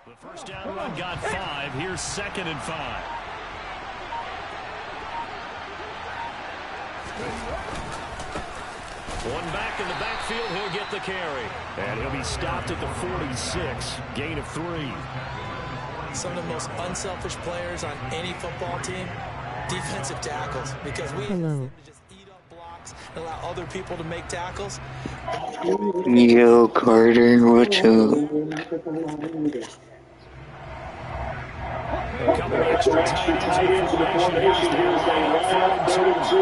The first down run got 5. Here's 2nd and 5. One back in the backfield. He'll get the carry. And he'll be stopped at the 46. Gain of 3. Some of the most unselfish players on any football team, defensive tackles. Because we just eat up blocks and allow other people to make tackles. Yo, Carter, what's up? A couple extra tight ends in formation. Here's down right on 3rd and 2.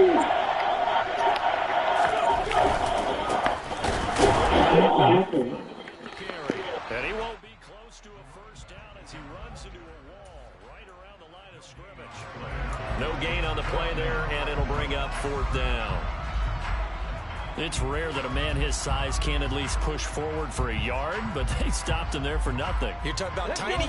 And he won't be close to a first down as he runs into a wall right around the line of scrimmage. No gain on the play there, and it'll bring up 4th down. It's rare that a man his size can't at least push forward for a yard, but they stopped him there for nothing. You're talking about tiny?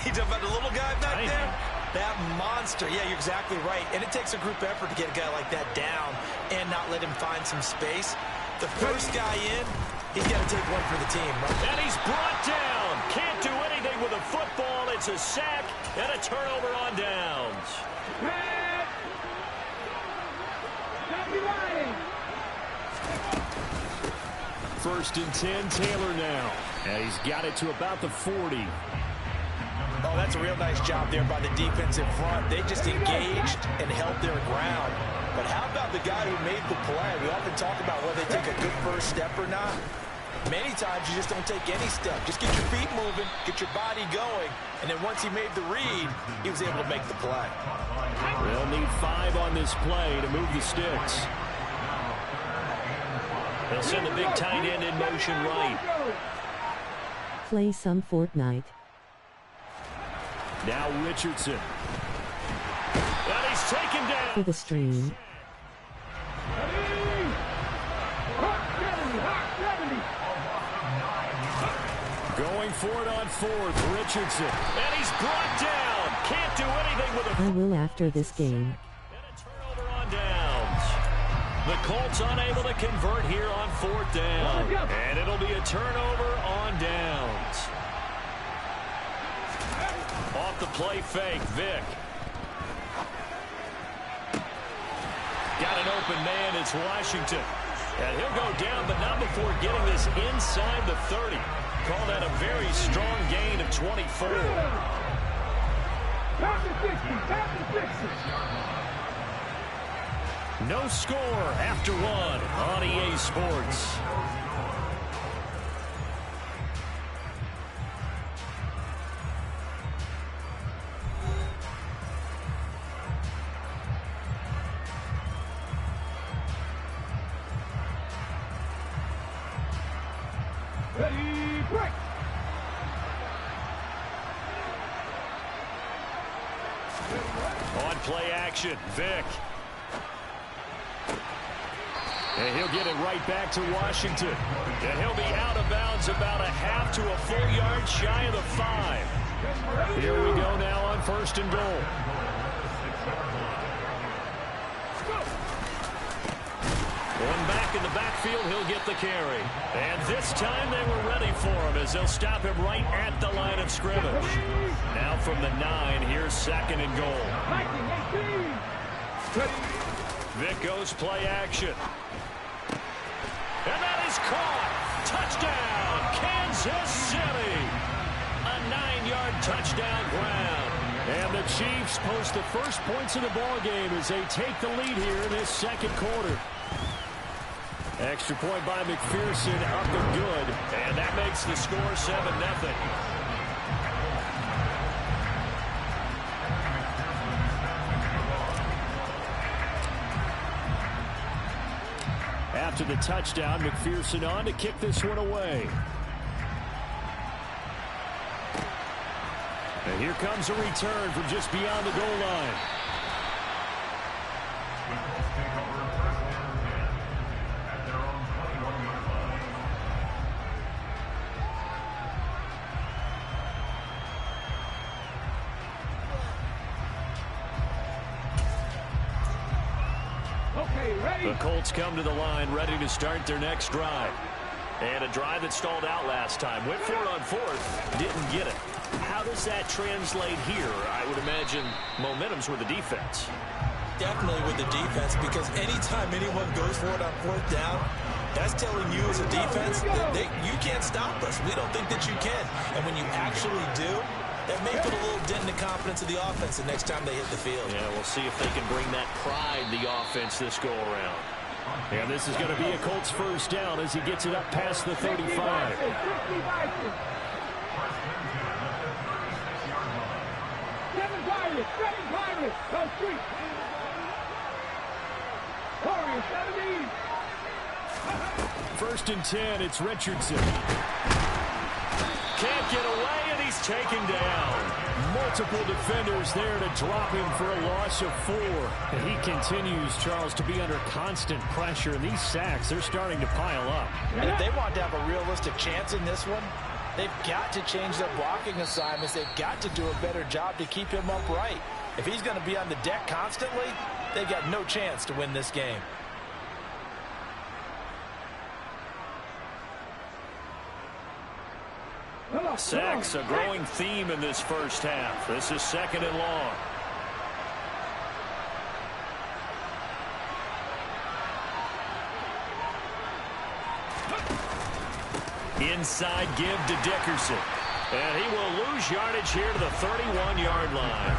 You're talking about the little guy back there? That monster. Yeah, you're exactly right. And it takes a group effort to get a guy like that down and not let him find some space. The first guy in, he's got to take one for the team, right? And he's brought down. Can't do anything with a football. It's a sack and a turnover on downs. First and 10, Taylor now. And he's got it to about the 40. Oh, that's a real nice job there by the defensive front. They just engaged and held their ground. But how about the guy who made the play? We often talk about whether they take a good first step or not. Many times you just don't take any step. Just get your feet moving, get your body going, and then once he made the read, he was able to make the play. They'll need 5 on this play to move the sticks. They'll send the big tight end in motion right. Play some Fortnite. Now Richardson. And he's taken down. For the stream. Going for it on 4th, Richardson. And he's brought down. Can't do anything with it. I will after this game. And a turnover on downs. The Colts unable to convert here on 4th down. And it'll be a turnover on downs. Off the play fake, Vick. Got an open man, it's Washington. And he'll go down, but not before getting this inside the 30. Call that a very strong gain of 24. No score after 1 on EA Sports. Ready, break! On play action, Vick. And he'll get it right back to Washington. And he'll be out of bounds about a half to a full yard shy of the 5. Here we go now on 1st and goal. One back in the backfield, he'll get the carry. And this time they were ready for him as they'll stop him right at the line of scrimmage. Now from the 9, here's 2nd and goal. Vick goes play action. And that is caught. Touchdown, Kansas City. A 9-yard touchdown ground. And the Chiefs post the first points of the ball game as they take the lead here in this 2nd quarter. Extra point by McPherson, up and good. And that makes the score 7-0. After the touchdown, McPherson on to kick this one away. And here comes a return from just beyond the goal line. The Colts come to the line ready to start their next drive. And a drive that stalled out last time. Went for it on fourth. Didn't get it. How does that translate here? I would imagine momentum's with the defense. Definitely with the defense, because anytime anyone goes for it on fourth down, that's telling you as a defense that you can't stop us. We don't think that you can. And when you actually do, that may put a little dent in the confidence of the offense the next time they hit the field. Yeah, we'll see if they can bring that pride, the offense, this go around. And this is going to be a Colts first down as he gets it up past the 35. First and 10, it's Richardson. Can't get away, and he's taken down. Multiple defenders there to drop him for a loss of 4. And he continues, Charles, to be under constant pressure. And these sacks, they're starting to pile up. And if they want to have a realistic chance in this one, they've got to change their blocking assignments. They've got to do a better job to keep him upright. If he's going to be on the deck constantly, they've got no chance to win this game. Sacks, a growing theme in this first half. This is second and long. Inside give to Dickerson. And he will lose yardage here to the 31-yard line.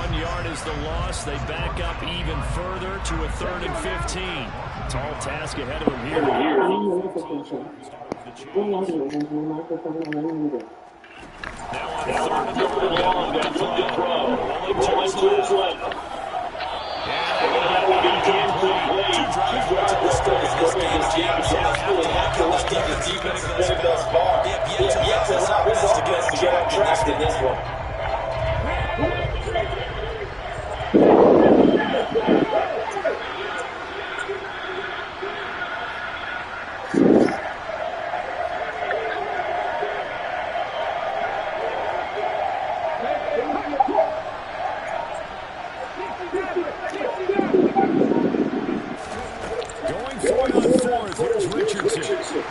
1 yard is the loss. They back up even further to a 3rd and 15. Tall task ahead of him here. Now on 3rd and long to throw. Rolling to his left. And that will be complete. 2 drives to the start of this game. James, you have to like how this defense has been thus far. They have yet to allow this offense to get trapped in this one. Going for it on 4th. Here's Richardson.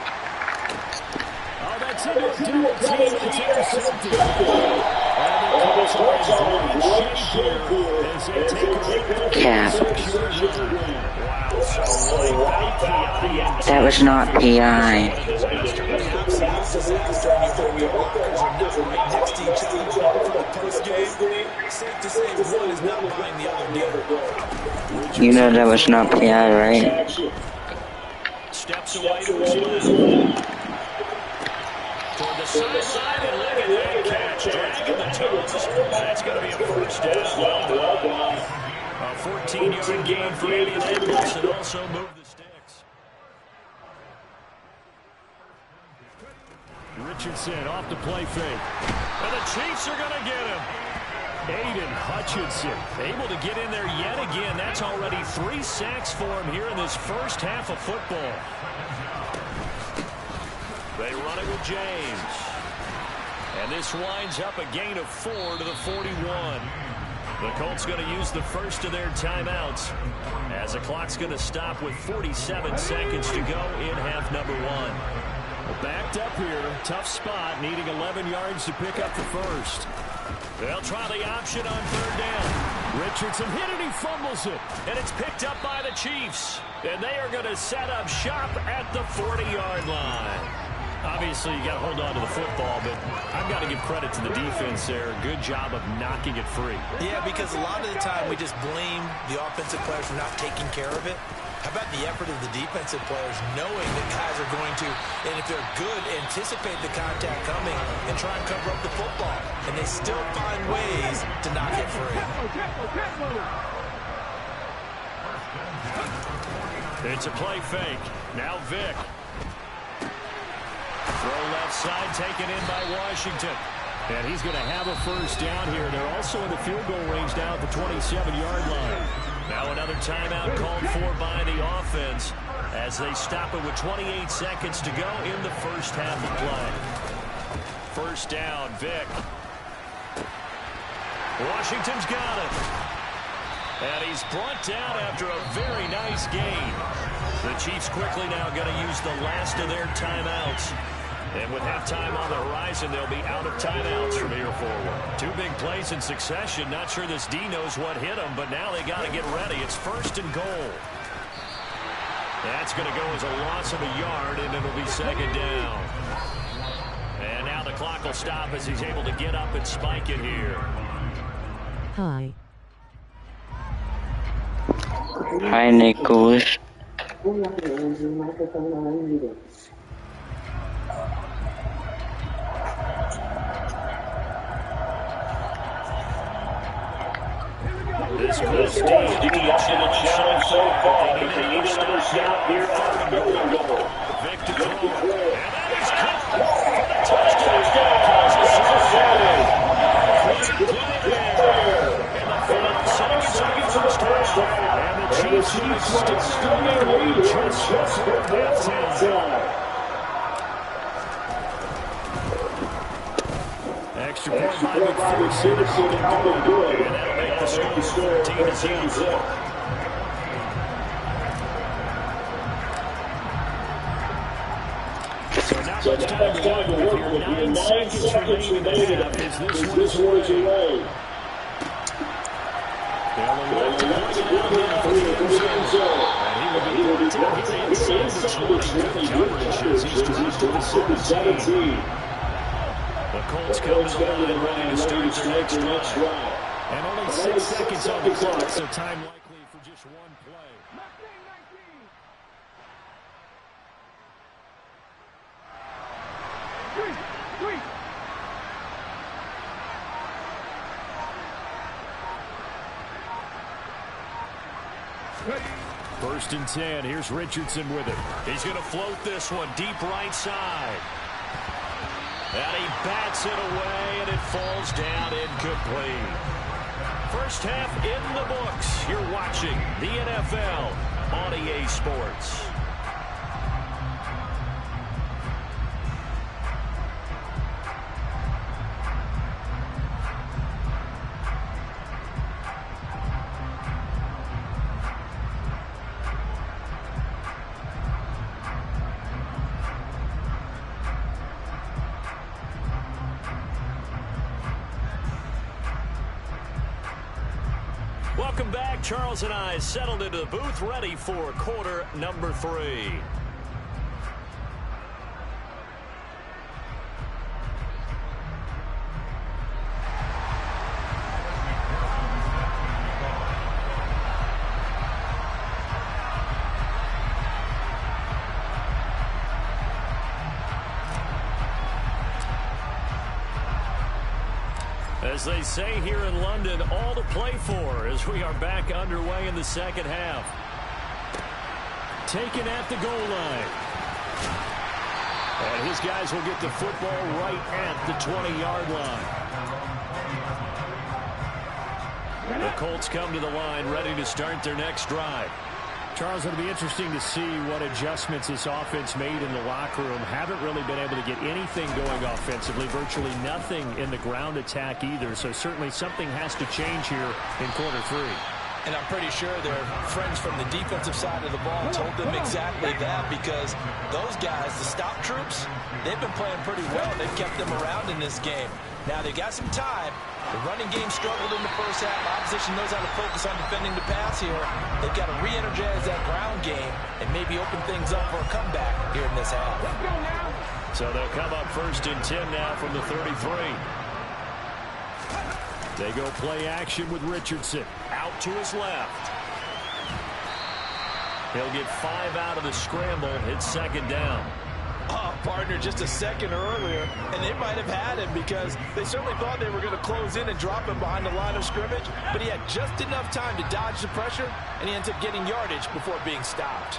Oh, that's into a double team. It's intercepted. And the Colts are in great shape here as they take That was not PI. You know that was not PI, right? Steps away to his left. Toward the sideline, and look at that catch. Dragging the toes. That's going to be a first down. Well done. A 14-yard gain for Indianapolis, and also move the sticks. Richardson off the play fake. And the Chiefs are going to get him. Aiden Hutchinson able to get in there yet again. That's already 3 sacks for him here in this first half of football. They run it with James. And this winds up a gain of 4 to the 41. The Colts going to use the first of their timeouts as the clock's going to stop with 47 seconds to go in half number 1. Well, backed up here, tough spot, needing 11 yards to pick up the first. They'll try the option on 3rd down. Richardson hit it, he fumbles it, and it's picked up by the Chiefs. And they are going to set up shop at the 40-yard line. Obviously, you got to hold on to the football, but I've got to give credit to the defense there. Good job of knocking it free. Yeah, because a lot of the time we just blame the offensive players for not taking care of it. How about the effort of the defensive players knowing that guys are going to, and if they're good, anticipate the contact coming and try and cover up the football. And they still find ways to knock it free. It's a play fake. Now Vick. Throw left side taken in by Washington. And he's going to have a first down here. They're also in the field goal range down at the 27-yard line. Now another timeout called for by the offense as they stop it with 28 seconds to go in the first half of play. First down, Vick. Washington's got it. And he's brought down after a very nice gain. The Chiefs quickly now going to use the last of their timeouts. And with halftime on the horizon, they'll be out of timeouts from here forward. Two big plays in succession. Not sure this D knows what hit them, but now they got to get ready. It's 1st and goal. That's going to go as a loss of a yard, and it'll be 2nd down. And now the clock will stop as he's able to get up and spike it here. Hi. Hi, Nicholas. This Colts defense so far. They need another stop here on 3rd and goal. Vic to throw. And that is caught for the touchdown. Kansas City. Great play there. And the final seconds of the first half. And the Chiefs still in the lead just before halftime. Extra point by McPherson. How they do it. And that'll make the score 14-0. So not much time to work with here. 9 seconds remaining in the half as this one is away. They'll elect to bring it down here for the end zone. And he will be here inside the 20. Good coverage as he's dropped to the 17. The Colts come to the line ready to start their next drive. And only 6 seconds on the clock, so time likely for just one play. First and 10. Here's Richardson with it. He's going to float this one deep right side. And he bats it away, and it falls down incomplete. First half in the books. You're watching the NFL on EA Sports. Welcome back. Charles and I settled into the booth, ready for quarter number 3. As they say here in London, all to play for as we are back underway in the second half. Taken at the goal line. And his guys will get the football right at the 20-yard line. The Colts come to the line ready to start their next drive. Charles, it'll be interesting to see what adjustments this offense made in the locker room. Haven't really been able to get anything going offensively, virtually nothing in the ground attack either. So certainly something has to change here in quarter 3. And I'm pretty sure their friends from the defensive side of the ball told them exactly that, because those guys, the stop troops, they've been playing pretty well. They've kept them around in this game. Now they've got some time. The running game struggled in the first half. Opposition knows how to focus on defending the pass here. They've got to re-energize that ground game and maybe open things up for a comeback here in this half. So they'll come up first and 10 now from the 33. They go play action with Richardson. Out to his left. He'll get 5 out of the scramble. It's 2nd down. Oh, partner, just a second earlier, and they might have had him because they certainly thought they were going to close in and drop him behind the line of scrimmage, but he had just enough time to dodge the pressure, and he ends up getting yardage before being stopped.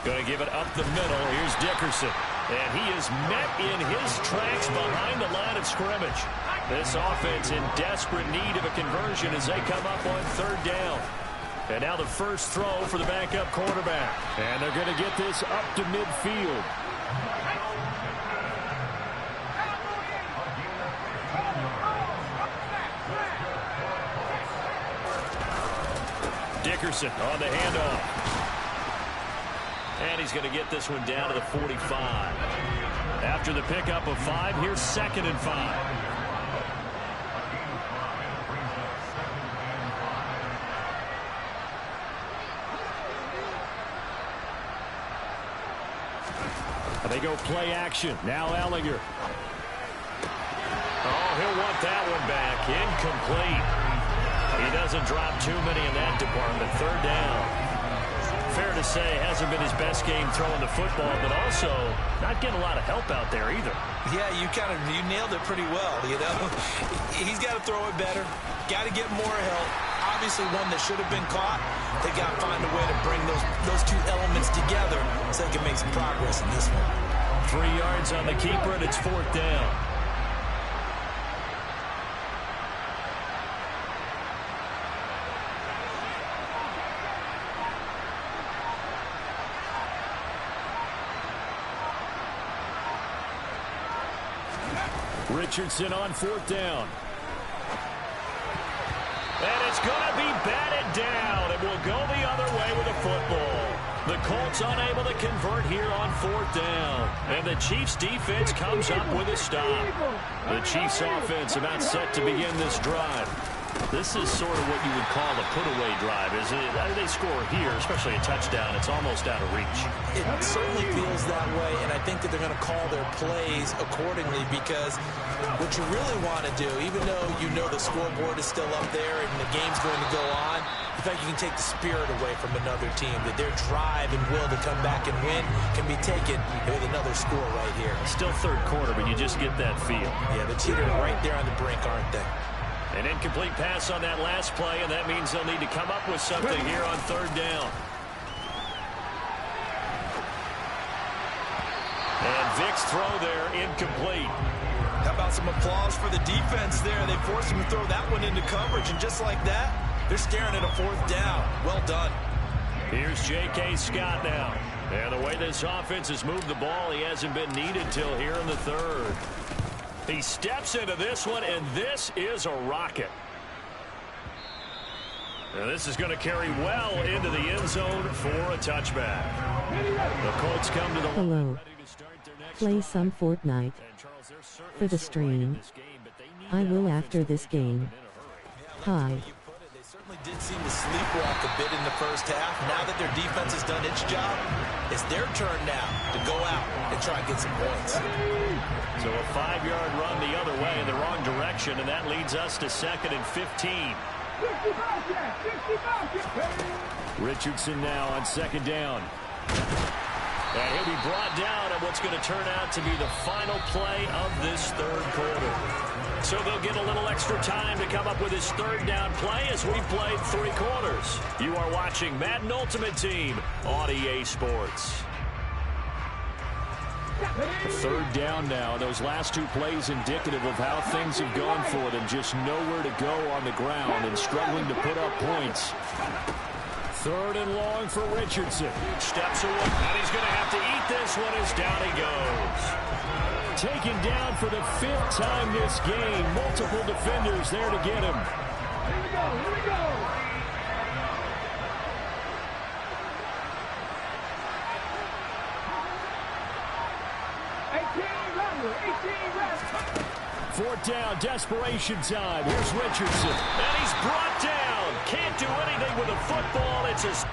Going to give it up the middle. Here's Dickerson, and he is met in his tracks behind the line of scrimmage. This offense in desperate need of a conversion as they come up on 3rd down. And now the first throw for the backup quarterback. And they're going to get this up to midfield. Dickerson on the handoff. And he's going to get this one down to the 45. After the pickup of 5, here's 2nd and 5. They go play action. Now Ellinger. Oh, he'll want that one back. Incomplete. He doesn't drop too many in that department. 3rd down. Fair to say, hasn't been his best game throwing the football, but also not getting a lot of help out there either. Yeah, you nailed it pretty well, you know. He's got to throw it better. Got to get more help. Obviously one that should have been caught. They got to find a way to bring those two elements together so they can make some progress in this one. 3 yards on the keeper, and it's 4th down. Richardson on 4th down. And it's going to be batted down. It will go the other way with the football. The Colts unable to convert here on 4th down. And the Chiefs defense comes up with a stop. The Chiefs offense about set to begin this drive. This is sort of what you would call a put-away drive, isn't it? They score here, especially a touchdown. It's almost out of reach. It certainly feels that way, and I think that they're going to call their plays accordingly because what you really want to do, even though you know the scoreboard is still up there and the game's going to go on, in fact, you can take the spirit away from another team, that their drive and will to come back and win can be taken with another score right here. Still 3rd quarter, but you just get that feel. Yeah, the Chiefs are right there on the brink, aren't they? An incomplete pass on that last play, and that means they'll need to come up with something here on 3rd down. And Vick's throw there, incomplete. How about some applause for the defense there? They forced him to throw that one into coverage, and just like that, they're staring at a 4th down. Well done. Here's J.K. Scott now. And the way this offense has moved the ball, he hasn't been needed till here in the 3rd. He steps into this one, and this is a rocket. And this is going to carry well into the end zone for a touchback. The Colts come to the Hello. Play some Fortnite. For the stream. I will after this game. Hi. They certainly did seem to sleepwalk a bit in the first half. Now that their defense has done its job, it's their turn now to go out and try and get some points. So a 5-yard run the other way in the wrong direction, and that leads us to 2nd and 15. Richardson now on 2nd down. And he'll be brought down on what's going to turn out to be the final play of this 3rd quarter. So they'll get a little extra time to come up with his 3rd down play as we played 3 quarters. You are watching Madden Ultimate Team on EA Sports. 3rd down now. Those last 2 plays indicative of how things have gone for them. Just nowhere to go on the ground and struggling to put up points. 3rd and long for Richardson. Steps away, and he's going to have to eat this one as down he goes. Taken down for the 5th time this game. Multiple defenders there to get him. Here we go. 4th down, desperation time. Here's Richardson, and he's brought down. Can't do anything with a football. It's a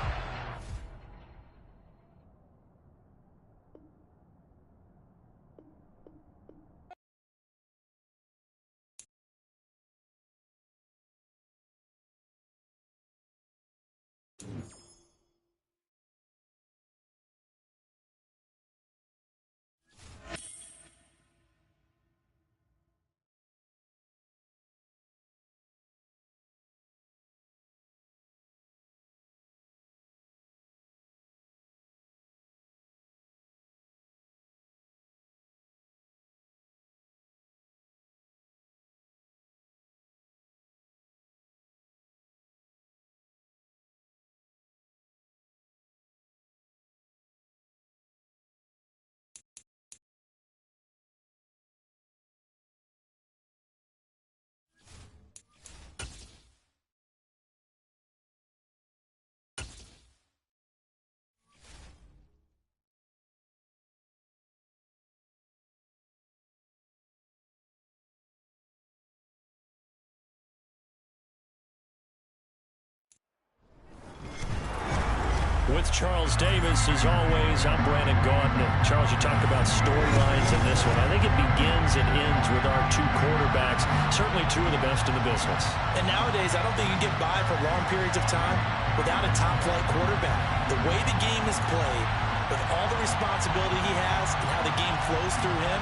With Charles Davis, as always, I'm Brandon Gaudin. Charles, you talk about storylines in this one. I think it begins and ends with our two quarterbacks, certainly two of the best in the business. And nowadays, I don't think you can get by for long periods of time without a top-flight quarterback. The way the game is played, with all the responsibility he has and how the game flows through him,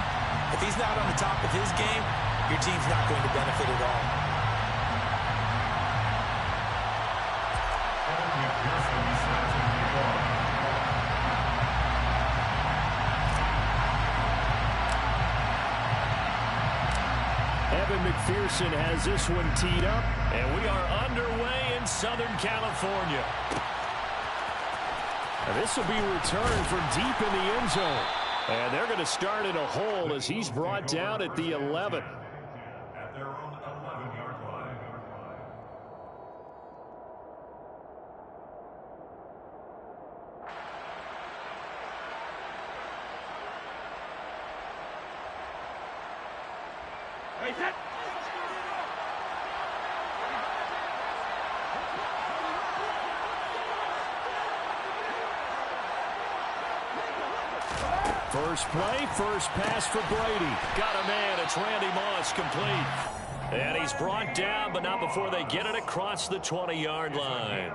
if he's not on the top of his game, your team's not going to benefit at all. Evan McPherson has this one teed up, and we are underway in Southern California. And this will be returned from deep in the end zone. And they're going to start in a hole as he's brought down at the 11. At their own 11-yard line. Hey, set! First play, first pass for Brady. Got a man, it's Randy Moss, complete. And he's brought down, but not before they get it across the 20-yard line.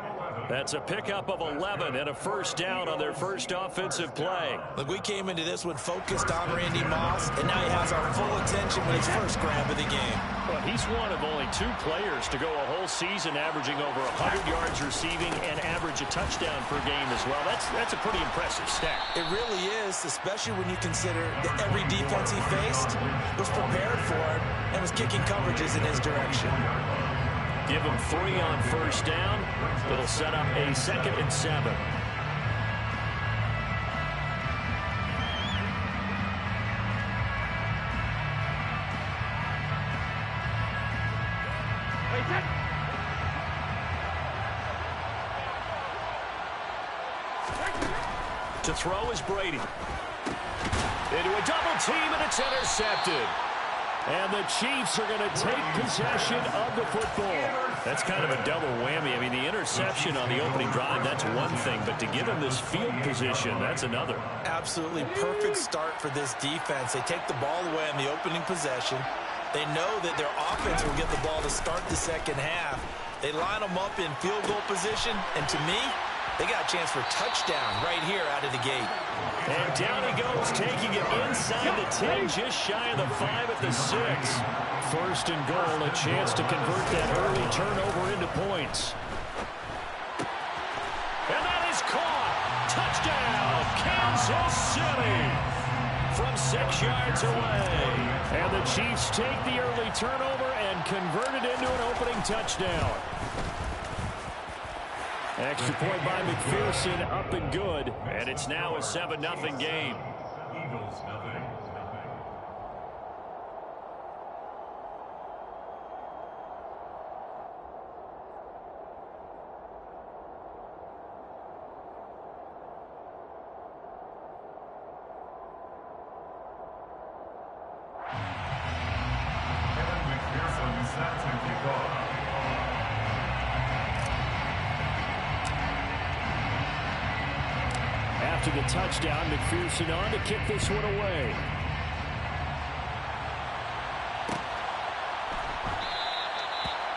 That's a pickup of 11 and a first down on their first offensive play. Look, we came into this one focused on Randy Moss, and now he has our full attention with his first grab of the game. Well, he's one of only two players to go a whole season averaging over 100 yards receiving and average a touchdown per game as well. That's a pretty impressive stat. It really is, especially when you consider that every defense he faced was prepared for it and was kicking coverages in his direction. Give him 3 on first down. It'll set up a 2nd and 7. To throw is Brady. Into a double team, and it's intercepted. And the Chiefs are going to take possession of the football. That's kind of a double whammy. I mean, the interception on the opening drive, that's one thing. But to give him this field position, that's another. Absolutely perfect start for this defense. They take the ball away on the opening possession. They know that their offense will get the ball to start the second half. They line them up in field goal position. And to me, they got a chance for touchdown right here out of the gate. And down he goes, taking it inside the 10, just shy of the 5 at the 6. First and goal, a chance to convert that early turnover into points. And that is caught. Touchdown, Kansas City. From 6 yards away. And the Chiefs take the early turnover and convert it into an opening touchdown. Extra point by McPherson, up and good. And it's now a 7-0 game. Eagles, nothing. Evan McPherson set to kick off. After the touchdown, McPherson on to kick this one away.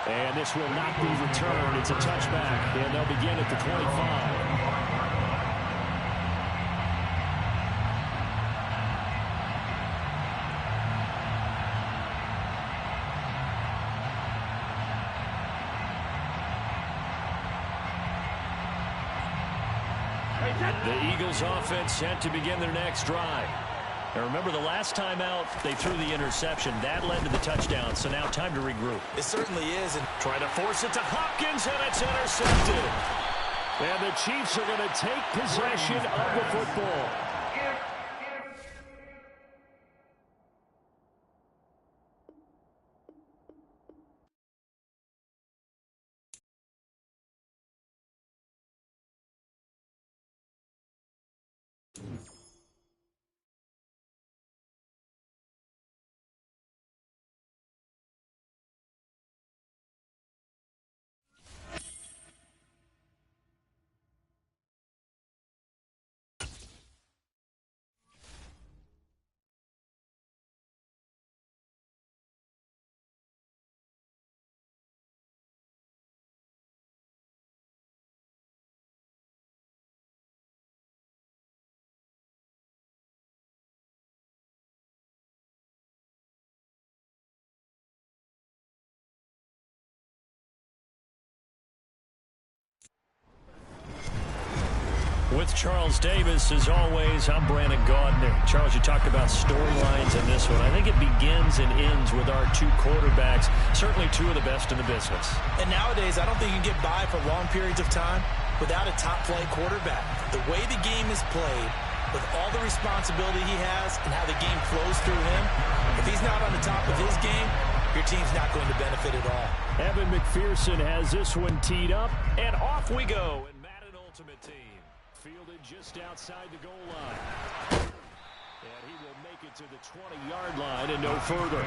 And this will not be returned. It's a touchback, and they'll begin at the 25. The Eagles offense set to begin their next drive. And remember, the last time out, they threw the interception. That led to the touchdown, so now time to regroup. It certainly is. And try to force it to Hopkins, and it's intercepted. And the Chiefs are going to take possession of the football. With Charles Davis, as always, I'm Brandon Gaudner. Charles, you talked about storylines in this one. I think it begins and ends with our two quarterbacks, certainly two of the best in the business. And nowadays, I don't think you can get by for long periods of time without a top-flight quarterback. The way the game is played, with all the responsibility he has and how the game flows through him, if he's not on the top of his game, your team's not going to benefit at all. Evan McPherson has this one teed up, and off we go in Madden Ultimate Team. Fielded just outside the goal line. And he will make it to the 20-yard line and no further.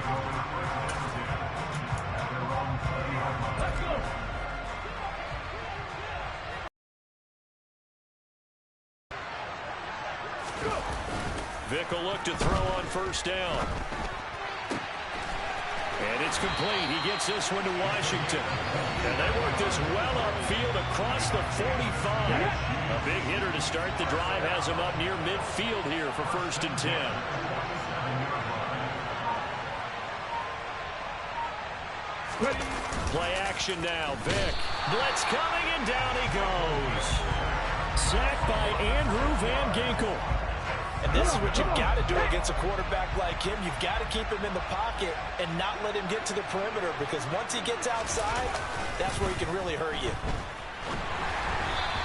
Let's go. Vick will look to throw on first down. And it's complete. He gets this one to Washington. And they work this well upfield across the 45. A big hitter to start the drive has him up near midfield here for 1st and 10. Play action now. Vick. Blitz coming, and down he goes. Sacked by Andrew Van Ginkel. And this is what you've got to do against a quarterback like him. You've got to keep him in the pocket and not let him get to the perimeter, because once he gets outside, that's where he can really hurt you.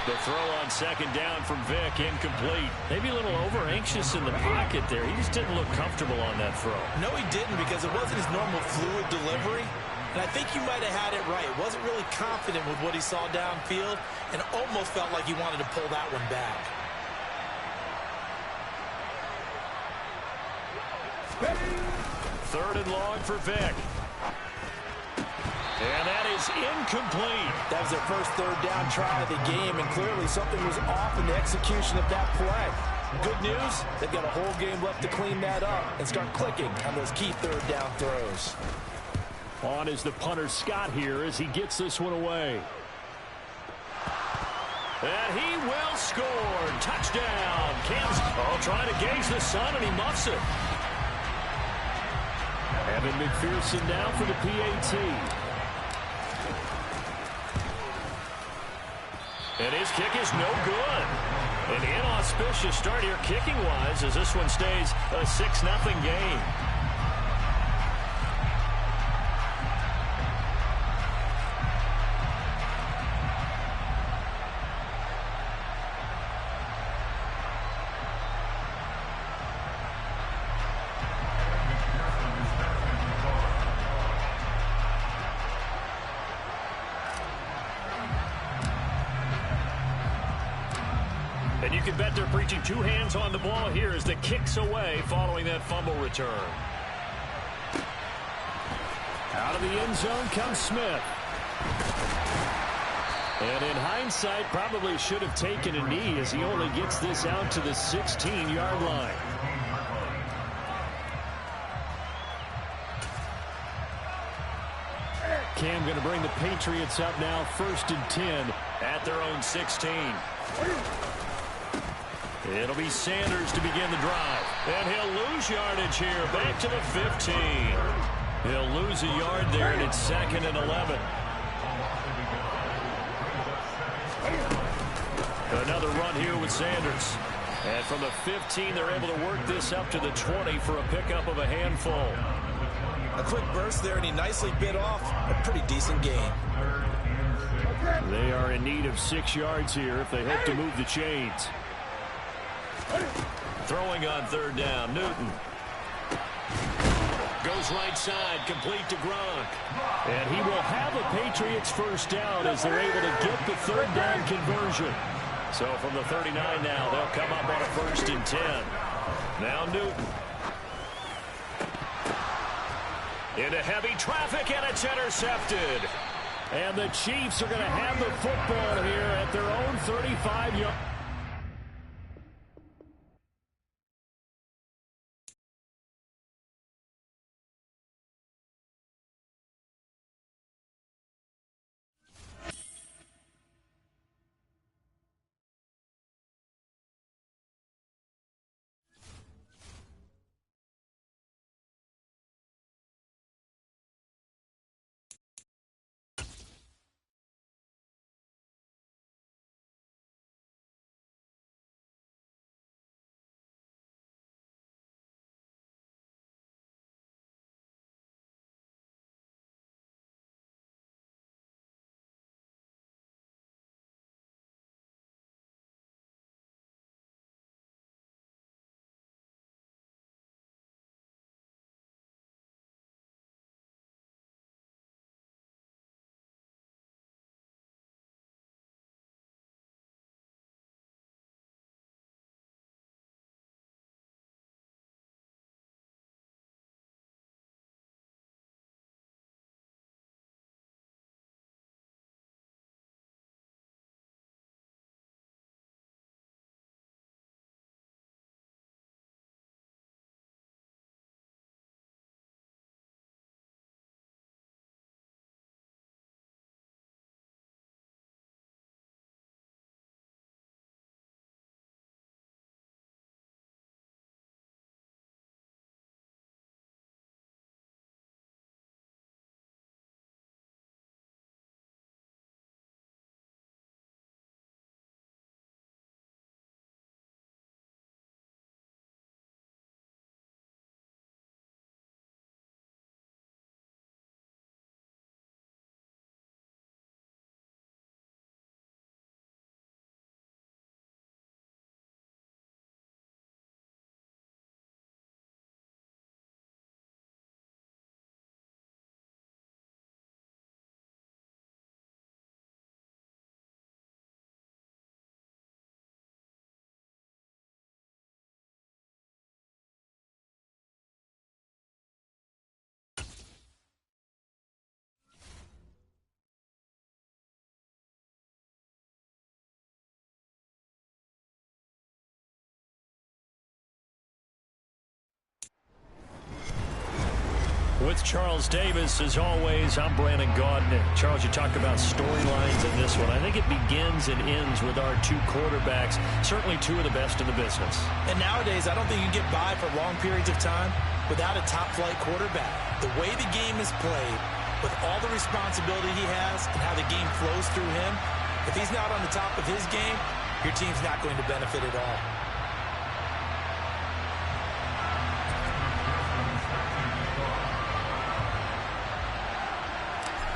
The throw on 2nd down from Vick, incomplete. Maybe a little over-anxious in the pocket there. He just didn't look comfortable on that throw. No, he didn't, because it wasn't his normal fluid delivery. And I think you might have had it right. Wasn't really confident with what he saw downfield and almost felt like he wanted to pull that one back. 3rd and long for Vick. And that is incomplete. That was their first 3rd down try of the game, and clearly something was off in the execution of that play. Good news, they've got a whole game left to clean that up and start clicking on those key 3rd down throws. On is the punter Scott here as he gets this one away. And he will score. Touchdown. Kansas trying to gauge the sun, and he muffs it. Evan McPherson now for the PAT. And his kick is no good. An inauspicious start here kicking-wise as this one stays a 6-0 game. And you can bet they're preaching two hands on the ball here as the kick's away following that fumble return. Out of the end zone comes Smith. And in hindsight, probably should have taken a knee as he only gets this out to the 16-yard line. Cam going to bring the Patriots up now, 1st and 10 at their own 16. It'll be Sanders to begin the drive. And he'll lose yardage here. Back to the 15. He'll lose a yard there, and it's 2nd and 11. Another run here with Sanders. And from the 15, they're able to work this up to the 20 for a pickup of a handful. A quick burst there, and he nicely bit off a pretty decent gain. They are in need of 6 yards here if they hope to move the chains. Throwing on 3rd down, Newton. Goes right side, complete to Gronk. And he will have a Patriots 1st down as they're able to get the 3rd down conversion. So from the 39 now, they'll come up on a 1st and 10. Now Newton. Into heavy traffic, and it's intercepted. And the Chiefs are going to have the football here at their own 35-yard. With Charles Davis, as always, I'm Brandon Gaudin. Charles, you talk about storylines in this one. I think it begins and ends with our two quarterbacks, certainly two of the best in the business. And nowadays, I don't think you can get by for long periods of time without a top-flight quarterback. The way the game is played, with all the responsibility he has and how the game flows through him, if he's not on the top of his game, your team's not going to benefit at all.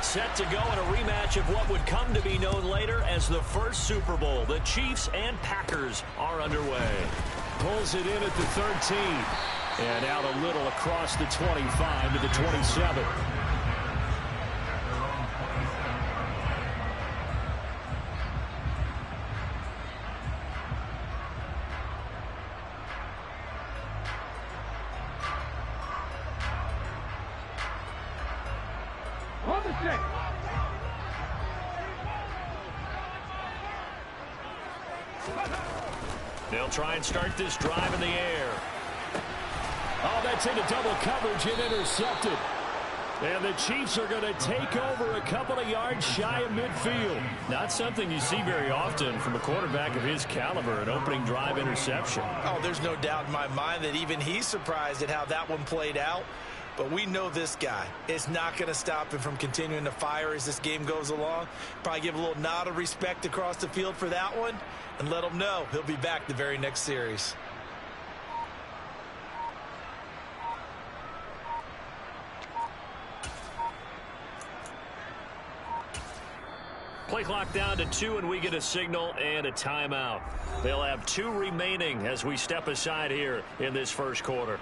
Set to go in a rematch of what would come to be known later as the first Super Bowl. The Chiefs and Packers are underway. Pulls it in at the 13. And out a little across the 25 to the 27. They'll try and start this drive in the air. Oh, that's into double coverage and intercepted. And the Chiefs are going to take over a couple of yards shy of midfield. Not something you see very often from a quarterback of his caliber, an opening drive interception. Oh, there's no doubt in my mind that even he's surprised at how that one played out. But we know this guy is not going to stop him from continuing to fire as this game goes along. Probably give a little nod of respect across the field for that one and let him know he'll be back the very next series. Play clock down to 2, and we get a signal and a timeout. They'll have 2 remaining as we step aside here in this first quarter.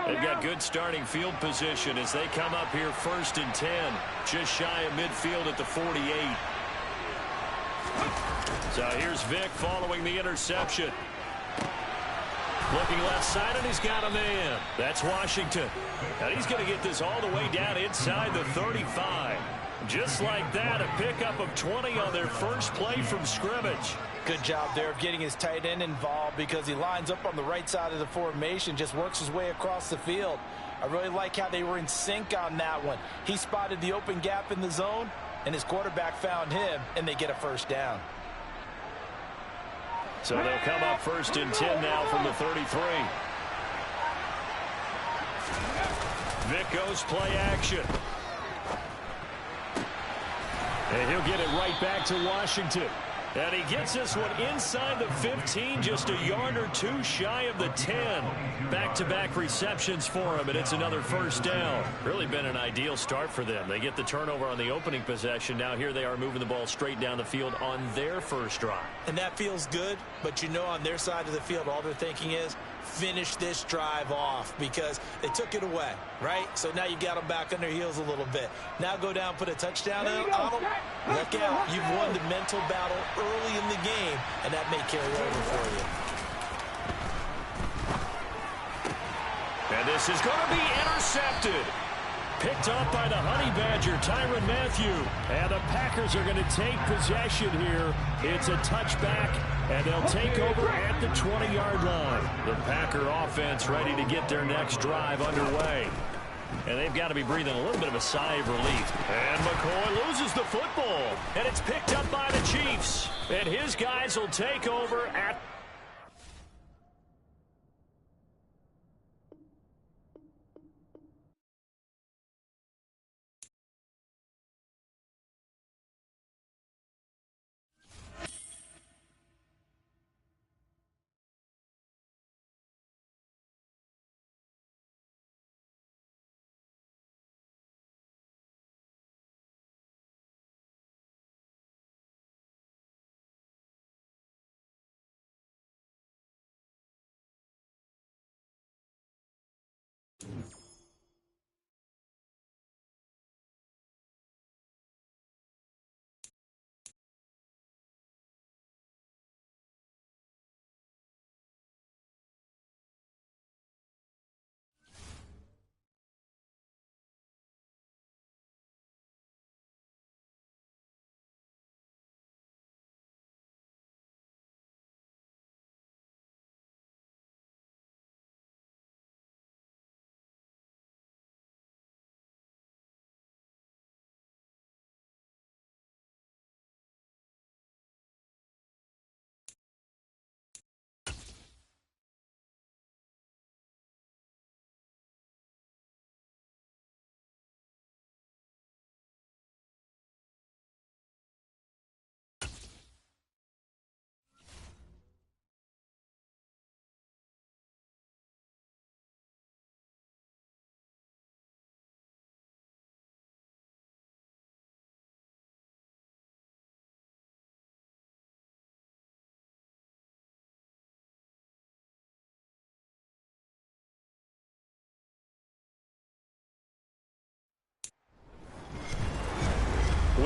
They've got good starting field position as they come up here 1st and 10, just shy of midfield at the 48. So here's Vic following the interception. Looking left side, and he's got a man. That's Washington. And he's going to get this all the way down inside the 35. Just like that, a pickup of 20 on their first play from scrimmage. Good job there of getting his tight end involved because he lines up on the right side of the formation, just works his way across the field. I really like how they were in sync on that one. He spotted the open gap in the zone, and his quarterback found him, and they get a first down. So they'll come up 1st and 10 now from the 33. Vic goes play action. And he'll get it right back to Washington. And he gets this one inside the 15, just a yard or 2 shy of the 10. Back-to-back receptions for him, and it's another first down. Really been an ideal start for them. They get the turnover on the opening possession. Now here they are moving the ball straight down the field on their first drive. And that feels good, but you know on their side of the field, all they're thinking is, finish this drive off because they took it away, right? So now you got them back on their heels a little bit. Now go down, put a touchdown on them. Look out. You've won the mental battle early in the game, and that may carry over for you. And this is going to be intercepted. Picked up by the Honey Badger, Tyrann Mathieu. And the Packers are going to take possession here. It's a touchback, and they'll take over at the 20-yard line. The Packer offense ready to get their next drive underway. And they've got to be breathing a little bit of a sigh of relief. And McCoy loses the football. And it's picked up by the Chiefs. And his guys will take over at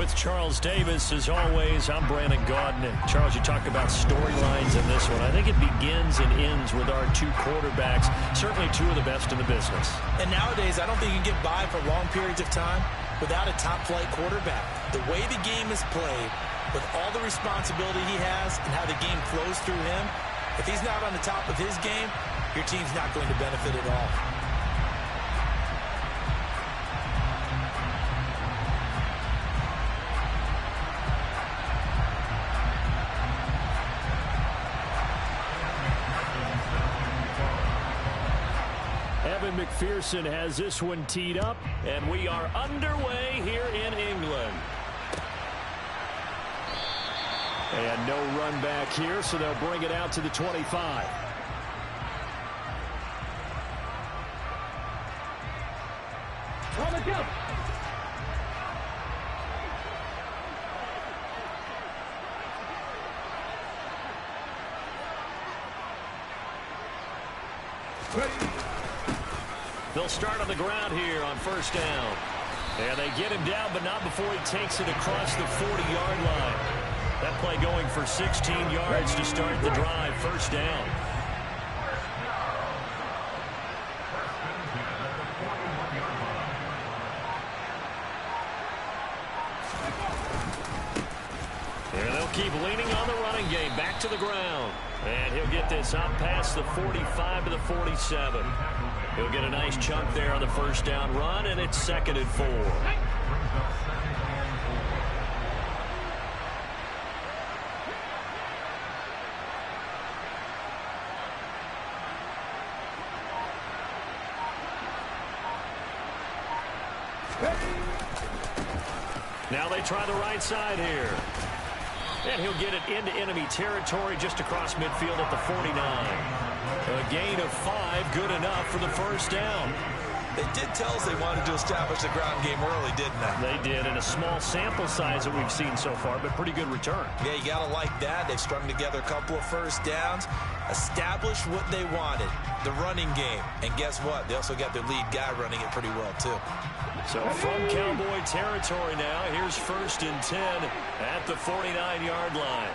With Charles Davis, as always, I'm Brandon Gaudin. And Charles, you talk about storylines in this one. I think it begins and ends with our two quarterbacks, certainly two of the best in the business. And nowadays, I don't think you can get by for long periods of time without a top-flight quarterback. The way the game is played, with all the responsibility he has and how the game flows through him, if he's not on the top of his game, your team's not going to benefit at all. Evan McPherson has this one teed up, and we are underway here in England. And no run back here, so they'll bring it out to the 25. On the jump. They'll start on the ground here on first down. And they get him down, but not before he takes it across the 40-yard line. That play going for 16 yards to start the drive. First down. And they'll keep leaning on the running game. Back to the ground. And he'll get this up past the 45 to the 47. He'll get a nice chunk there on the first down run, and it's 2nd and 4. Now they try the right side here. And he'll get it into enemy territory just across midfield at the 49. A gain of 5, good enough for the first down. They did tell us they wanted to establish the ground game early, didn't they? They did, in a small sample size that we've seen so far, but pretty good return. Yeah, you got to like that. They've strung together a couple of first downs, established what they wanted, the running game. And guess what? They also got their lead guy running it pretty well, too. So from Cowboy territory now, here's 1st and 10 at the 49-yard line.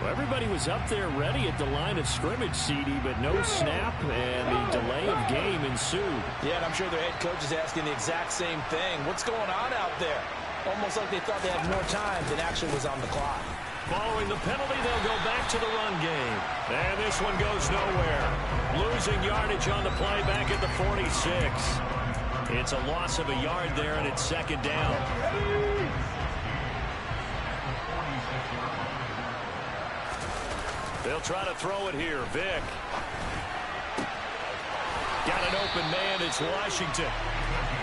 Well, everybody was up there ready at the line of scrimmage, CD, but no snap, and the delay of game ensued. Yeah, and I'm sure their head coach is asking the exact same thing. What's going on out there? Almost like they thought they had more time than actually was on the clock. Following the penalty, they'll go back to the run game. And this one goes nowhere. Losing yardage on the play back at the 46. It's a loss of a yard there, and it's 2nd down. They'll try to throw it here. Vick. Got an open man. It's Washington.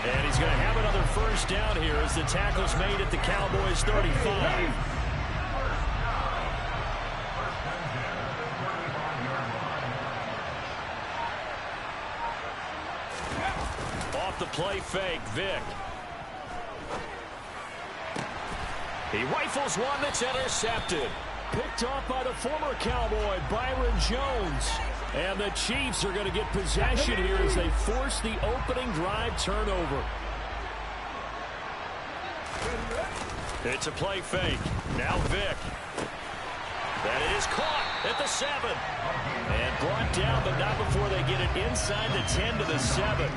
And he's going to have another first down here as the tackle's made at the Cowboys' 35. Off the play fake, Vick. He rifles one that's intercepted. Picked off by the former Cowboy, Byron Jones. And the Chiefs are going to get possession here as they force the opening drive turnover. It's a play fake. Now Vick. That is caught at the 7. And brought down, but not before they get it inside the 10 to the 7.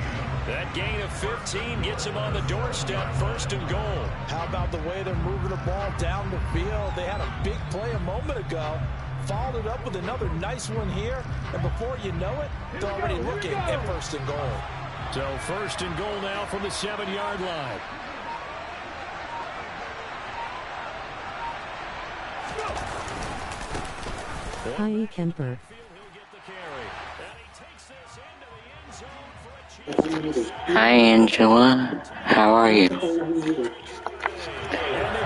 That gain of 15 gets him on the doorstep, 1st and goal. How about the way they're moving the ball down the field? They had a big play a moment ago. Followed it up with another nice one here. And before you know it, they're already looking at 1st and goal. So 1st and goal now from the 7-yard line. Hi, Kemper. Hi, Angela. How are you?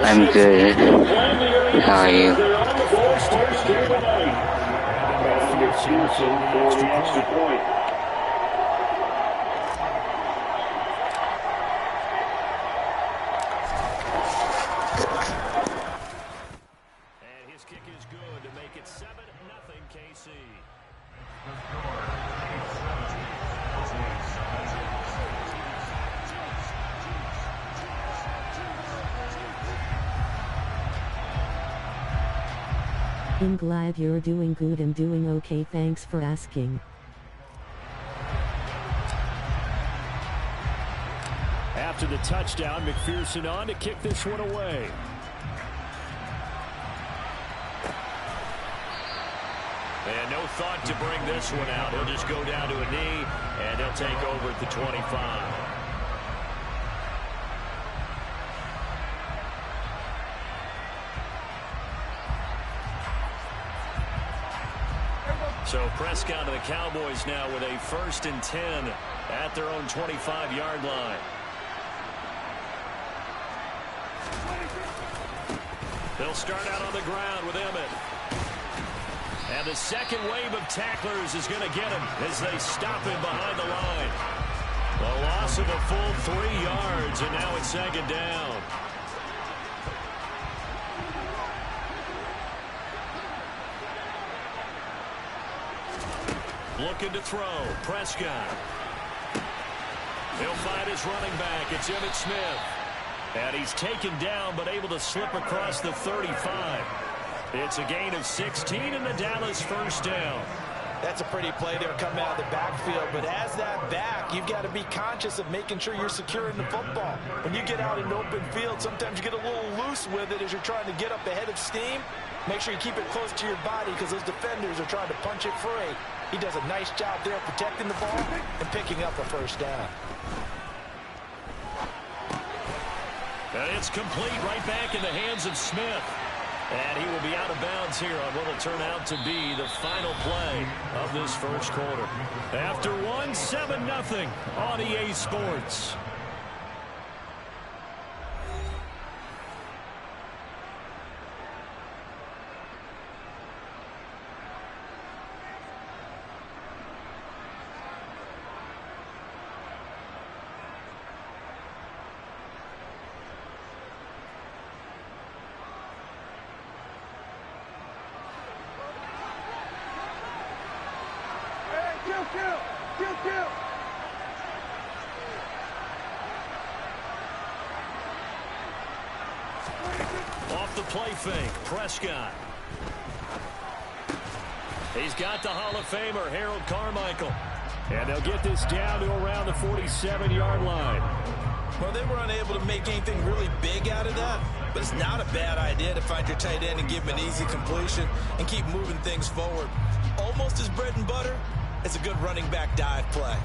I'm good. How are you? And his kick is good to make it 7-0 KC. I'm glad you're doing good. I'm doing okay, thanks for asking. After the touchdown, McPherson on to kick this one away. And no thought to bring this one out. He'll just go down to a knee, and he'll take over at the 25. So Prescott and the Cowboys now with a 1st and 10 at their own 25-yard line. They'll start out on the ground with Emmett. And the second wave of tacklers is going to get him as they stop him behind the line. A loss of a full 3 yards, and now it's 2nd down. Looking to throw. Prescott. He'll find his running back. It's Emmitt Smith. And he's taken down but able to slip across the 35. It's a gain of 16 and the Dallas 1st down. That's a pretty play there coming out of the backfield, but as that back, you've got to be conscious of making sure you're securing the football. When you get out in open field, sometimes you get a little loose with it as you're trying to get up ahead of steam. Make sure you keep it close to your body because those defenders are trying to punch it free. He does a nice job there protecting the ball and picking up a 1st down. And it's complete right back in the hands of Smith. And he will be out of bounds here on what will turn out to be the final play of this 1st quarter. After one, 7-0 on EA Sports. Off the play fake, Prescott. He's got the Hall of Famer, Harold Carmichael. And they'll get this down to around the 47-yard line. Well, they were unable to make anything really big out of that, but it's not a bad idea to find your tight end and give him an easy completion and keep moving things forward. Almost as bread and butter, it's a good running back dive play.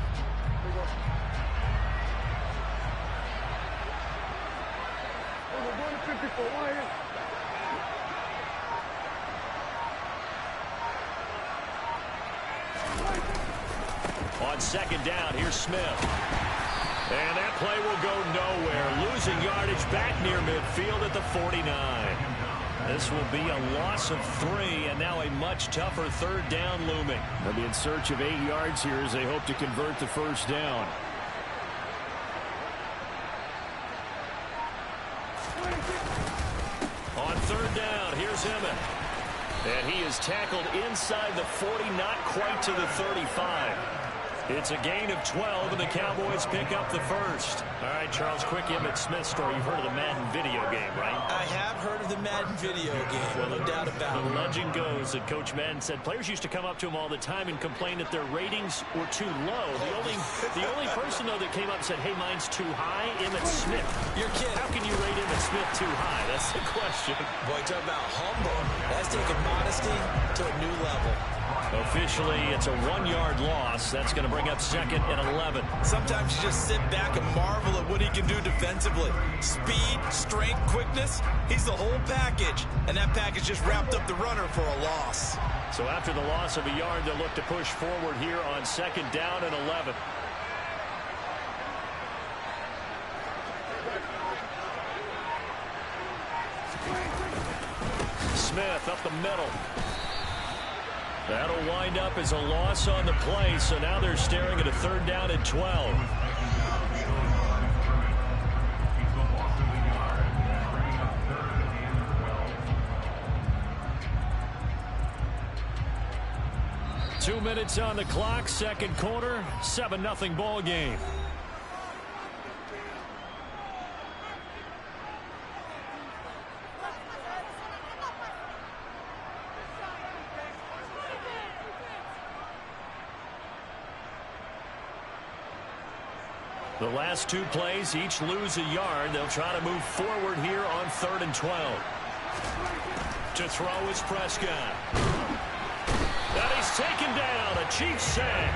On 2nd down, here's Smith. And that play will go nowhere. Losing yardage back near midfield at the 49. This will be a loss of 3, and now a much tougher 3rd down looming. They'll be in search of 8 yards here as they hope to convert the 1st down. On 3rd down, here's Emmett. And he is tackled inside the 40, not quite to the 35. It's a gain of 12, and the Cowboys pick up the 1st. All right, Charles, quick Emmitt Smith story. You've heard of the Madden video game, right? I have heard of the Madden video game, well, no doubt about it. The legend goes that Coach Madden said players used to come up to him all the time and complain that their ratings were too low. The only person, though, that came up and said, hey, mine's too high, Emmitt Smith. You're kidding. How can you rate Emmitt Smith too high? That's the question. Boy, talk about humble. That's taking modesty to a new level. Officially, it's a 1-yard loss. That's going to bring up 2nd and 11. Sometimes you just sit back and marvel at what he can do defensively. Speed, strength, quickness, he's the whole package. And that package just wrapped up the runner for a loss. So after the loss of a yard, they'll look to push forward here on 2nd down and 11. Smith up the middle. That'll wind up as a loss on the play, so now they're staring at a 3rd down and 12. Two minutes on the clock, 2nd quarter, 7-0 ball game. The last two plays each lose a yard. They'll try to move forward here on 3rd and 12. To throw is Prescott. And he's taken down. A Chiefs sack.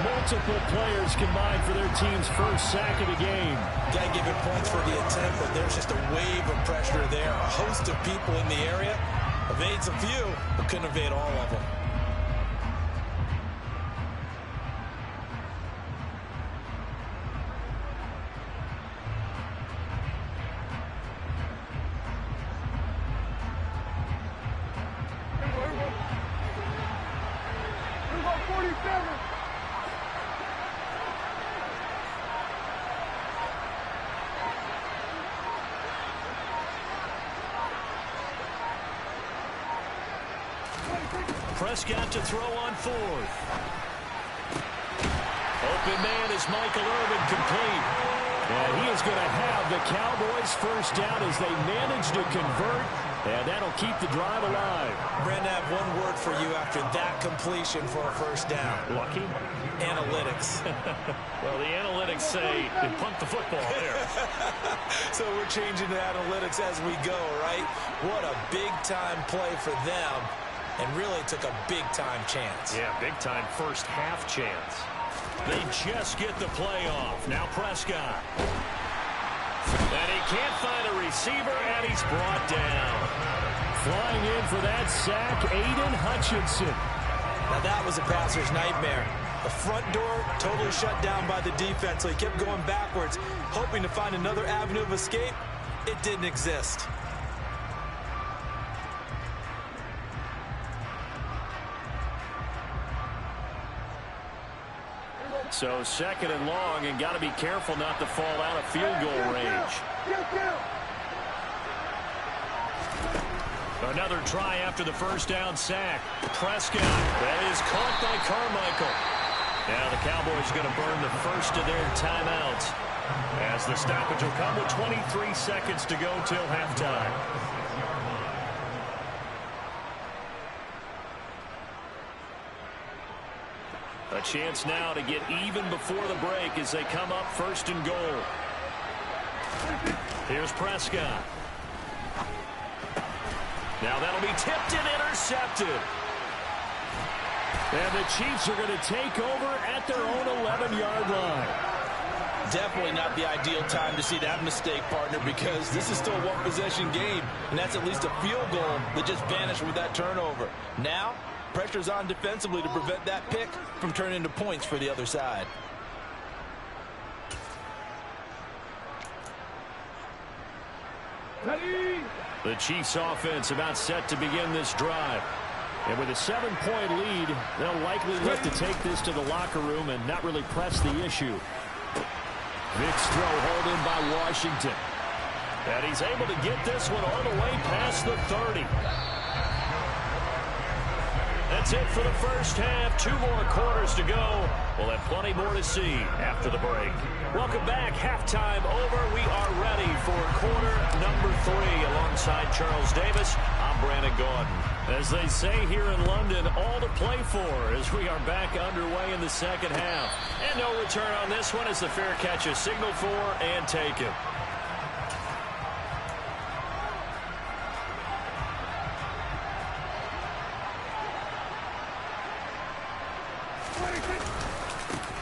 Multiple players combined for their team's first sack of the game. Got to give it points for the attempt, but there's just a wave of pressure there. A host of people in the area. Evades a few, but couldn't evade all of them. Prescott to throw on 4th. Open man is Michael Irvin, complete. And he is going to have the Cowboys first down as they manage to convert, and that'll keep the drive alive. Brandon, I have one word for you after that completion for a first down. Lucky? Analytics. Well, the analytics say they punt the football there. So we're changing to analytics as we go, right? What a big-time play for them. And really took a big-time chance. Yeah, big-time first half chance. They just get the play off. Now Prescott. And he can't find a receiver, and he's brought down. Flying in for that sack, Aiden Hutchinson. Now that was a passer's nightmare. The front door totally shut down by the defense, so he kept going backwards, hoping to find another avenue of escape. It didn't exist. So 2nd and long, and got to be careful not to fall out of field goal range. Another try after the first down sack. Prescott, that is caught by Carmichael. Now the Cowboys going to burn the first of their timeouts as the stoppage will come with 23 seconds to go till halftime. A chance now to get even before the break as they come up 1st and goal. Here's Prescott. Now that'll be tipped and intercepted. And the Chiefs are going to take over at their own 11-yard line. Definitely not the ideal time to see that mistake, partner, because this is still a one-possession game, and that's at least a field goal that just vanished with that turnover. Now, pressure's on defensively to prevent that pick from turning into points for the other side. Ready? The Chiefs offense about set to begin this drive. And with a 7-point lead, they'll likely look to take this to the locker room and not really press the issue. Vick's throw hauled in by Washington. And he's able to get this one all the way past the 30. That's it for the first half. 2 more quarters to go. We'll have plenty more to see after the break. Welcome back. Halftime over. We are ready for quarter number 3. Alongside Charles Davis, I'm Brandon Gaudin. As they say here in London, all to play for as we are back underway in the second half. And no return on this one as the fair catch is signaled for and taken.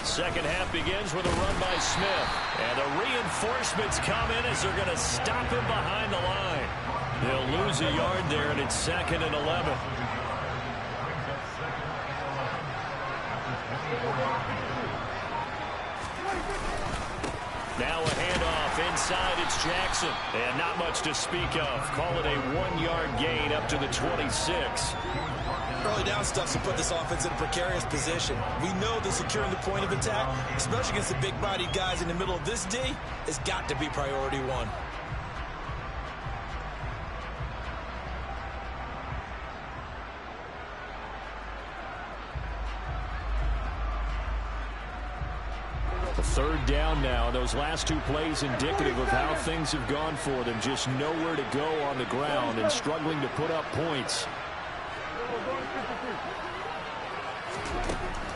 Second half begins with a run by Smith. And the reinforcements come in as they're going to stop him behind the line. They'll lose a yard there, and it's 2nd and 11. Now a handoff inside. It's Jackson. And not much to speak of. Call it a 1-yard gain up to the 26. Early down stuff to put this offense in a precarious position. We know that securing the point of attack, especially against the big-bodied guys in the middle of this D, has got to be priority 1. Third down now. Those last 2 plays indicative of how things have gone for them. Just nowhere to go on the ground and struggling to put up points.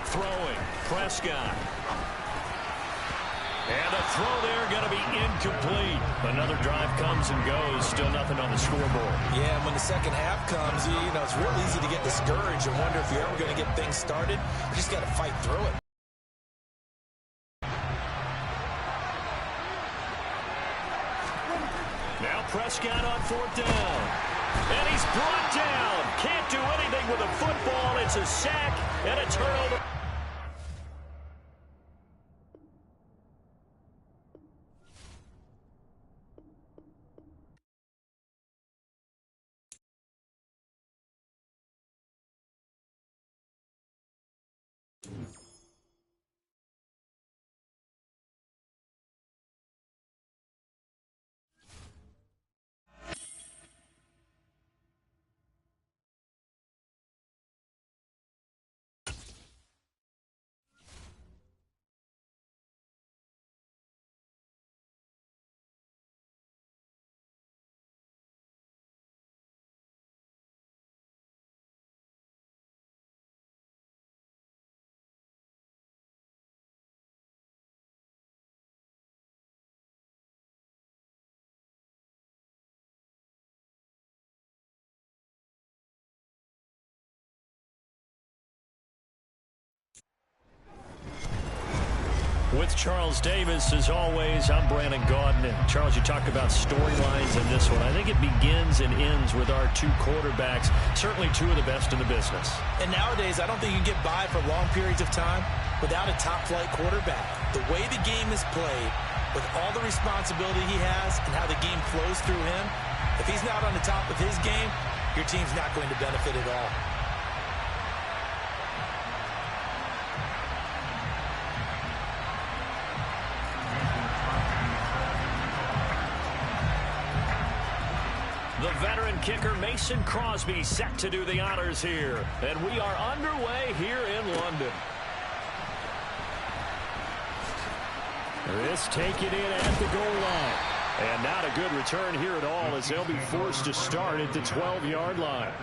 Throwing. Prescott. And the throw there going to be incomplete. Another drive comes and goes. Still nothing on the scoreboard. Yeah, and when the second half comes, you know, it's real easy to get discouraged and wonder if you're ever going to get things started. You just got to fight through it. Now Prescott on fourth down. And he's brought down. Can't do anything with a football. It's a sack and a turnover. With Charles Davis, as always, I'm Brandon Gaudin. And Charles, you talk about storylines in this one. I think it begins and ends with our two quarterbacks, certainly two of the best in the business. And nowadays, I don't think you can get by for long periods of time without a top-flight quarterback. The way the game is played, with all the responsibility he has and how the game flows through him, if he's not on the top of his game, your team's not going to benefit at all. The veteran kicker Mason Crosby set to do the honors here. And we are underway here in London. This taken in at the goal line. And not a good return here at all as they'll be forced to start at the 12-yard line.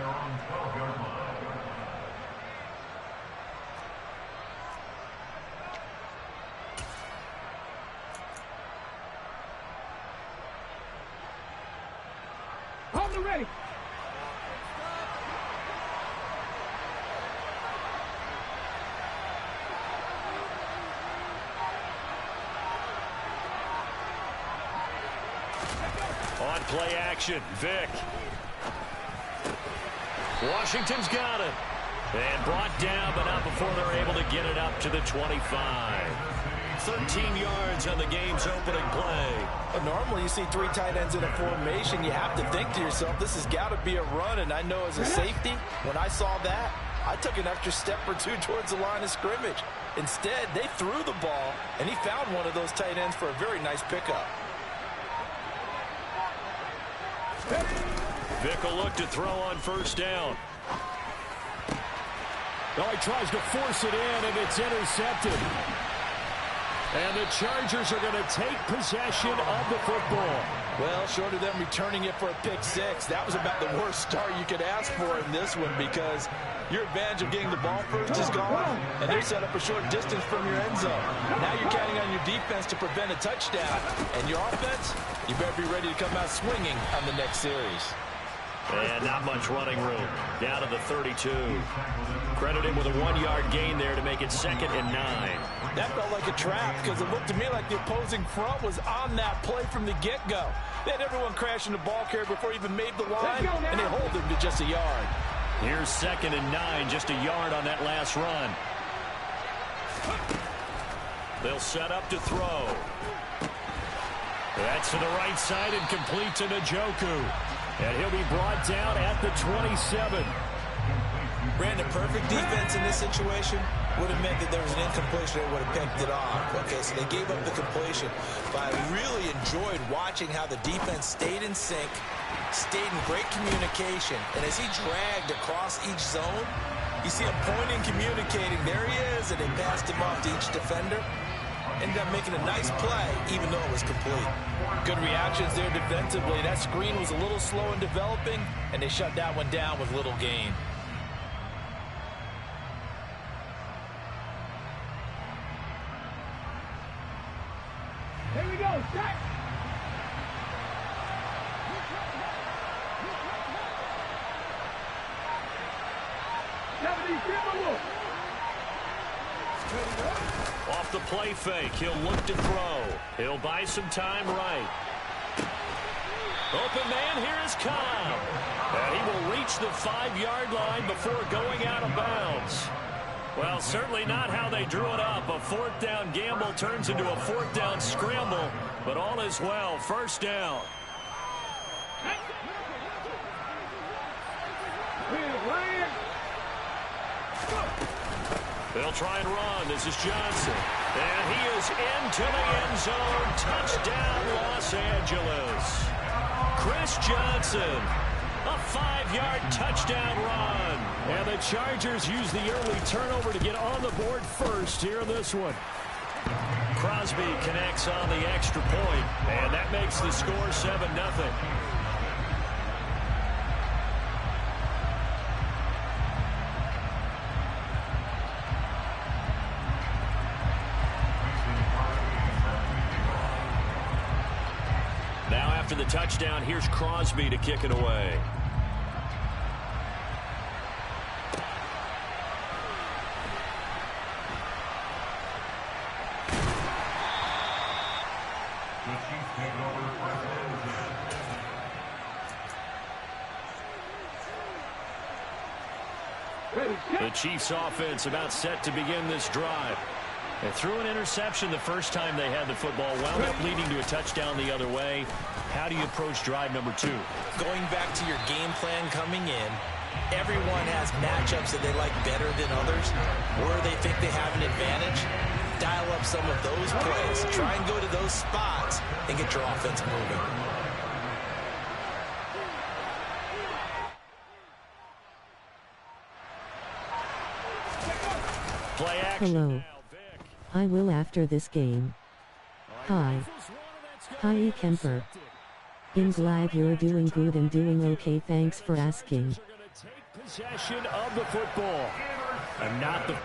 Ready. On play action, Vick. Washington's got it. And brought down, but not before they're able to get it up to the 25. 13 yards on the game's opening play. Well, normally you see three tight ends in a formation. You have to think to yourself, this has got to be a run. And I know as a safety, when I saw that, I took an extra step or two towards the line of scrimmage. Instead, they threw the ball, and he found one of those tight ends for a very nice pickup. Vick will look to throw on first down. Well, he tries to force it in, and it's intercepted. And the Chargers are going to take possession of the football. Well, short of them returning it for a pick six, that was about the worst start you could ask for in this one because your advantage of getting the ball first is gone, and they're set up a short distance from your end zone. Now you're counting on your defense to prevent a touchdown, and your offense, you better be ready to come out swinging on the next series. And not much running room. Down to the 32. Credit him with a 1-yard gain there to make it 2nd and 9. That felt like a trap because it looked to me like the opposing front was on that play from the get-go. They had everyone crashing the ball carrier before he even made the line, and they hold him to just a yard. Here's 2nd and 9, just a yard on that last run. They'll set up to throw. That's to the right side and complete to Njoku. And he'll be brought down at the 27. Brandon, perfect defense in this situation would have meant that there was an incompletion that would have picked it off. Okay, so they gave up the completion. But I really enjoyed watching how the defense stayed in sync, stayed in great communication. And as he dragged across each zone, you see him pointing, communicating. There he is, and they passed him off to each defender. Ended up making a nice play, even though it was complete. Good reactions there defensively. That screen was a little slow in developing, and they shut that one down with little gain. Off the play fake, he'll look to throw. He'll buy some time right. Open man, here is Cobb. And he will reach the 5-yard line before going out of bounds. Well, certainly not how they drew it up. A fourth down gamble turns into a fourth down scramble, but all is well. First down. They'll try and run. This is Johnson. And he is into the end zone. Touchdown, Los Angeles. Chris Johnson. A 5-yard touchdown run. And the Chargers use the early turnover to get on the board first here in this one. Crosby connects on the extra point, and that makes the score 7-0. Now after the touchdown, here's Crosby to kick it away. The Chiefs offense about set to begin this drive. They threw an interception the first time they had the football, wound up leading to a touchdown the other way. How do you approach drive number 2? Going back to your game plan coming in, everyone has matchups that they like better than others, where they think they have an advantage. Dial up some of those plays. Try and go to those spots and get your offense moving. Play action. Hello. I will after this game. Hi. Hi E. Kemper. I'm glad you're doing good and doing okay, thanks for asking. Take possession of the football. And not the...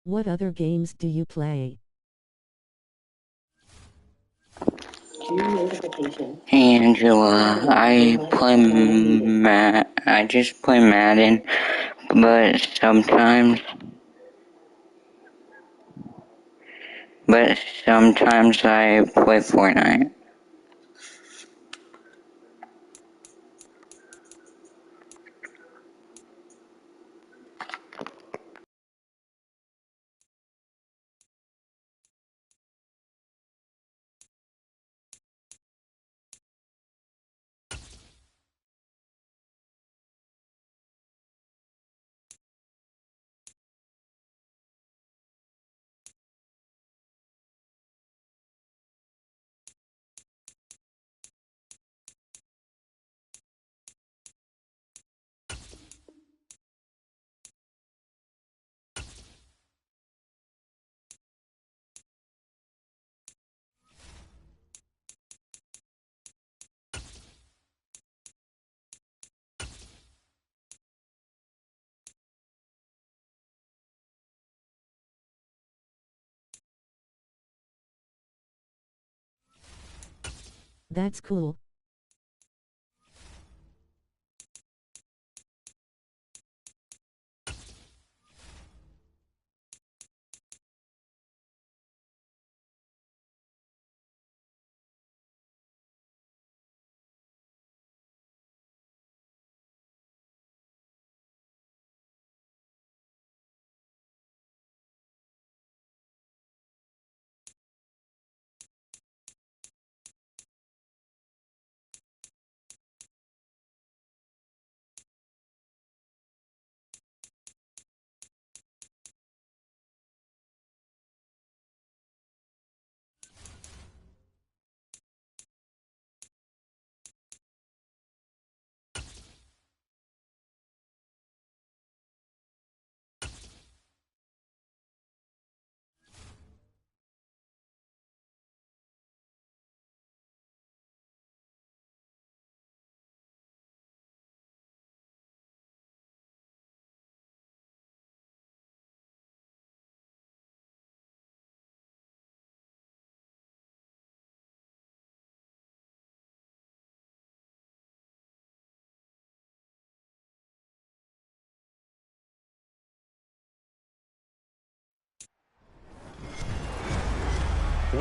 What other games do you play? Hey Angela, I just play Madden, but sometimes I play Fortnite. That's cool.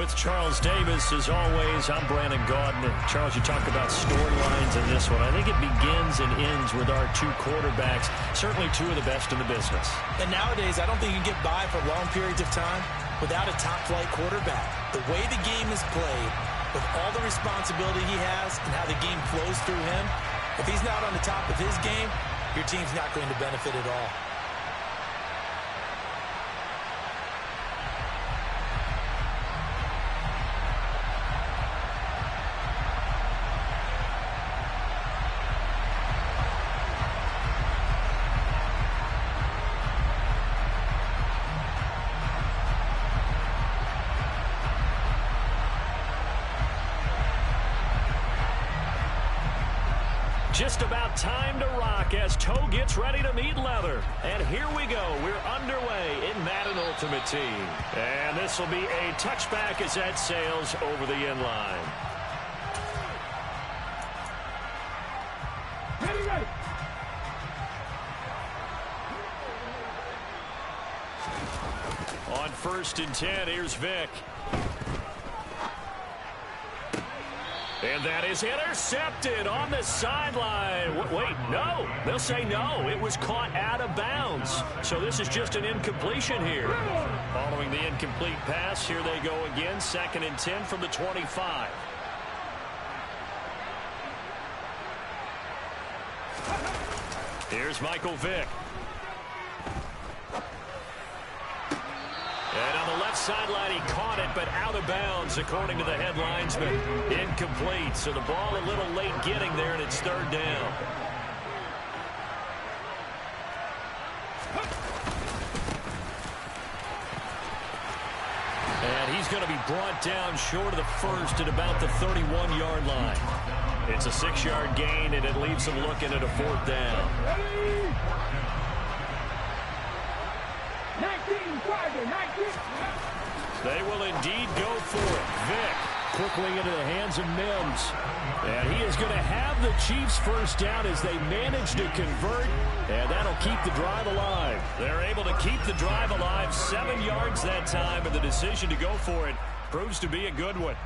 With Charles Davis, as always, I'm Brandon Gaudin. Charles, you talk about storylines in this one. I think it begins and ends with our two quarterbacks, certainly two of the best in the business. And nowadays, I don't think you can get by for long periods of time without a top-flight quarterback. The way the game is played, with all the responsibility he has and how the game flows through him, if he's not on the top of his game, your team's not going to benefit at all. Just about time to rock as toe gets ready to meet leather. And here we go. We're underway in Madden Ultimate Team. And this will be a touchback as that sails over the end line. Ready, ready. On 1st and 10, here's Vic. And that is intercepted on the sideline. Wait, no. They'll say no. It was caught out of bounds. So this is just an incompletion here. Following the incomplete pass, here they go again. 2nd and 10 from the 25. Here's Michael Vick. And on the left sideline, he caught it, but out of bounds, according to the head linesman. Incomplete, so the ball a little late getting there, and it's 3rd down. And he's going to be brought down short of the first at about the 31-yard line. It's a 6-yard gain, and it leaves him looking at a 4th down. Ready. 19, Friday, 19. They will indeed go for it. Vic quickly into the hands of Mims. And he is going to have the Chiefs first down as they manage to convert. And that'll keep the drive alive. They're able to keep the drive alive. 7 yards that time, and the decision to go for it proves to be a good one.